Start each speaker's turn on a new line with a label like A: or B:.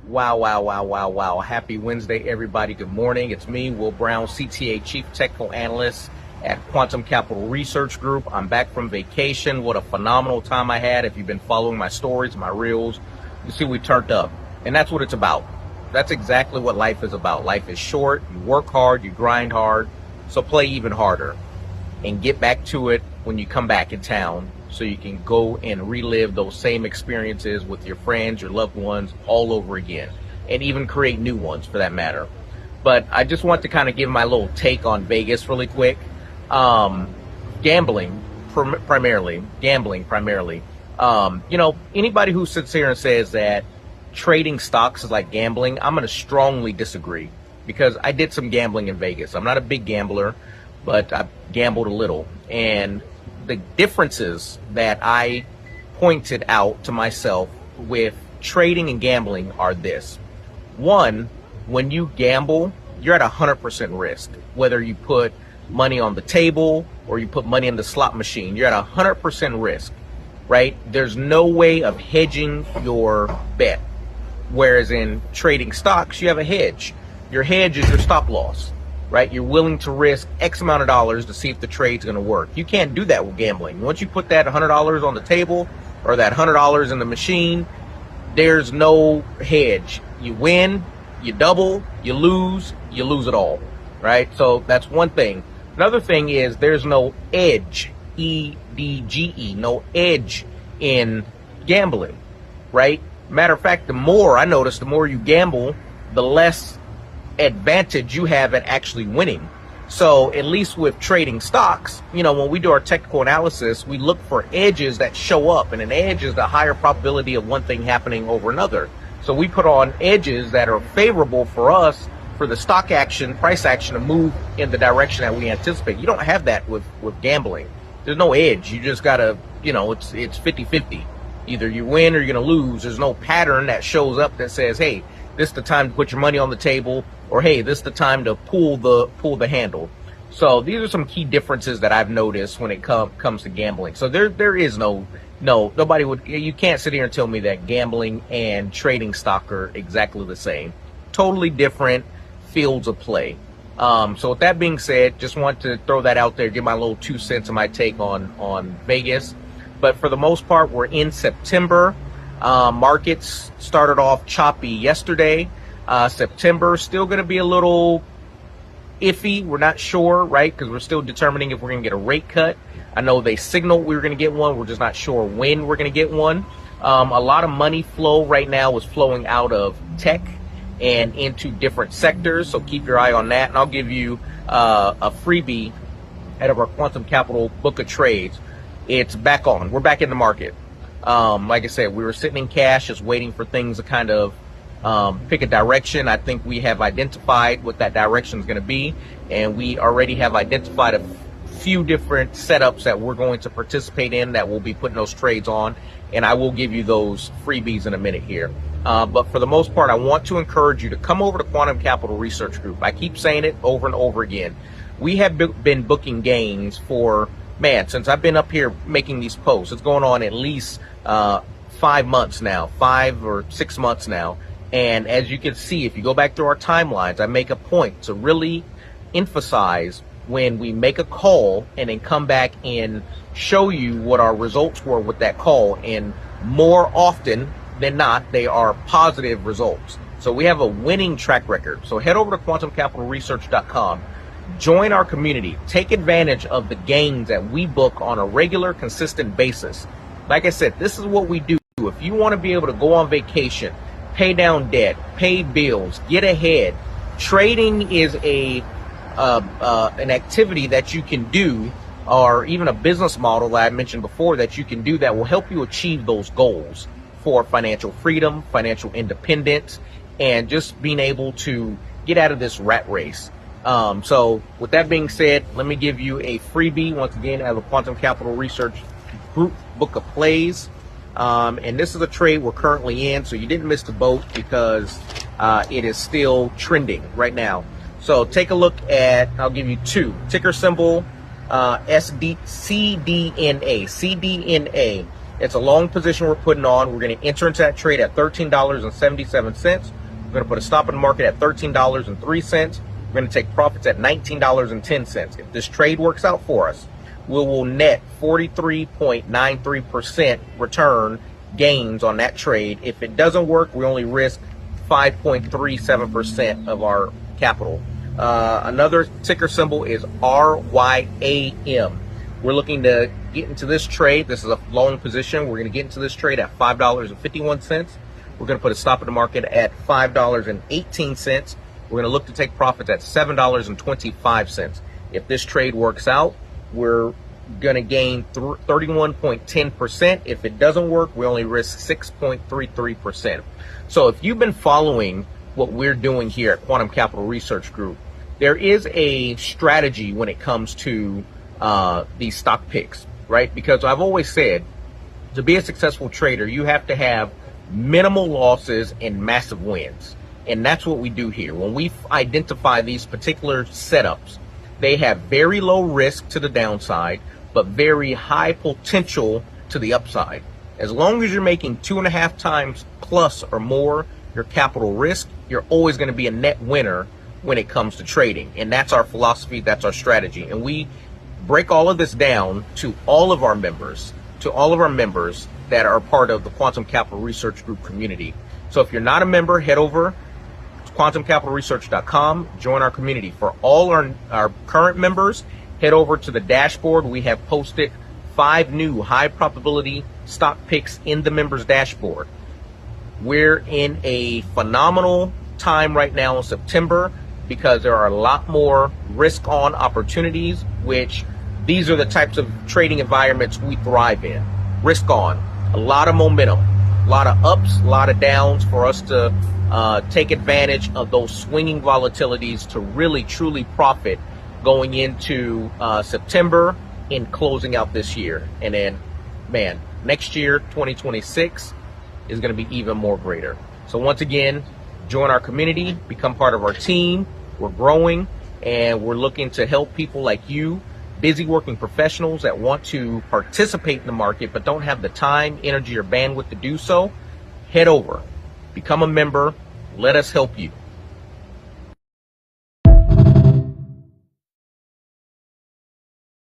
A: Wow, wow, wow, wow, wow. Happy Wednesday, everybody. Good morning. It's me, Will Brown, CTA Chief Technical Analyst at Quantum Capital Research Group. I'm back from vacation. What a phenomenal time I had. If you've been following my stories, my reels, you see we turned up. And that's what it's about. That's exactly what life is about. Life is short. You work hard, you grind hard, so play even harder and get back to it when you come back in town so you can go and relive those same experiences with your friends, your loved ones all over again, and even create new ones for that matter. But I just want to kind of give my little take on Vegas really quick. Gambling primarily. Anybody who sits here and says that trading stocks is like gambling, I'm going to strongly disagree because I did some gambling in Vegas. I'm not a big gambler, but I gambled a little. And the differences that I pointed out to myself with trading and gambling are this. One, when you gamble, you're at 100% risk. Whether you put money on the table or you put money in the slot machine, you're at 100% risk, right? There's no way of hedging your bet. Whereas in trading stocks, you have a hedge. Your hedge is your stop loss, right? You're willing to risk X amount of dollars to see if the trade's going to work. You can't do that with gambling. Once you put that $100 on the table or that $100 in the machine, there's no hedge. You win, you double, you lose it all, right? So that's one thing. Another thing is there's no edge, E-D-G-E, no edge in gambling, right? Matter of fact, the more you gamble, the less advantage you have at actually winning. So at least with trading stocks, when we do our technical analysis, we look for edges that show up, and an edge is the higher probability of one thing happening over another. So we put on edges that are favorable for us for the stock action, price action to move in the direction that we anticipate. You don't have that with gambling. There's no edge. You just gotta, it's 50-50. Either you win or you're gonna lose. There's no pattern that shows up that says, hey, this is the time to put your money on the table, or hey, this is the time to pull the handle. So these are some key differences that I've noticed when it comes to gambling. So there is you can't sit here and tell me that gambling and trading stock are exactly the same. Totally different fields of play. So with that being said, just want to throw that out there, give my little 2 cents of my take on Vegas. But for the most part, we're in September. Markets started off choppy yesterday. September still going to be a little iffy. We're not sure, right? Because we're still determining if we're going to get a rate cut. I know they signaled we were going to get one. We're just not sure when we're going to get one. A lot of money flow right now is flowing out of tech and into different sectors. So keep your eye on that. And I'll give you a freebie out of our Quantum Capital book of trades. It's back on. We're back in the market. Like I said, we were sitting in cash just waiting for things to kind of pick a direction. I think we have identified what that direction is going to be, and we already have identified a few different setups that we're going to participate in that we'll be putting those trades on, and I will give you those freebies in a minute here. But for the most part, I want to encourage you to come over to Quantum Capital Research Group. I keep saying it over and over again. We have been booking gains for, since I've been up here making these posts. It's going on at least 5 months now, 5 or 6 months now. And as you can see, if you go back through our timelines, I make a point to really emphasize when we make a call and then come back and show you what our results were with that call. And more often than not, they are positive results. So we have a winning track record. So head over to quantumcapitalresearch.com. Join our community. Take advantage of the gains that we book on a regular, consistent basis. Like I said, this is what we do. If you want to be able to go on vacation, pay down debt, pay bills, get ahead, trading is an activity that you can do, or even a business model that I mentioned before that you can do that will help you achieve those goals for financial freedom, financial independence, and just being able to get out of this rat race. So with that being said, let me give you a freebie once again out of the Quantum Capital Research Group book of plays. And this is a trade we're currently in, so you didn't miss the boat because it is still trending right now. So take a look at, I'll give you two. Ticker symbol CDNA. CDNA. It's a long position we're putting on. We're going to enter into that trade at $13.77. We're going to put a stop in the market at $13.03. We're going to take profits at $19.10. If this trade works out for us, we will net 43.93% return gains on that trade. If it doesn't work, we only risk 5.37% of our capital. Another ticker symbol is RYAM. We're looking to get into this trade. This is a long position. We're going to get into this trade at $5.51. We're going to put a stop in the market at $5.18. We're going to look to take profits at $7.25. If this trade works out, we're going to gain 31.10%. If it doesn't work, we only risk 6.33%. So if you've been following what we're doing here at Quantum Capital Research Group, there is a strategy when it comes to these stock picks, right? Because I've always said, to be a successful trader, you have to have minimal losses and massive wins. And that's what we do here. When we identify these particular setups, they have very low risk to the downside, but very high potential to the upside. As long as you're making 2.5 times plus or more your capital risk, you're always going to be a net winner when it comes to trading. And that's our philosophy, that's our strategy. And we break all of this down to all of our members, that are part of the Quantum Capital Research Group community. So if you're not a member, head over to quantumcapitalresearch.com, join our community. For all our current members, head over to the dashboard. We have posted 5 new high probability stock picks in the members dashboard. We're in a phenomenal time right now in September because there are a lot more risk on opportunities, which these are the types of trading environments we thrive in. Risk on, a lot of momentum, a lot of ups, a lot of downs for us to take advantage of those swinging volatilities to really truly profit going into September and closing out this year. And then, man, next year, 2026, is going to be even more greater. So once again, join our community, become part of our team. We're growing, and we're looking to help people like you, busy working professionals that want to participate in the market but don't have the time, energy, or bandwidth to do so. Head over, become a member, let us help you.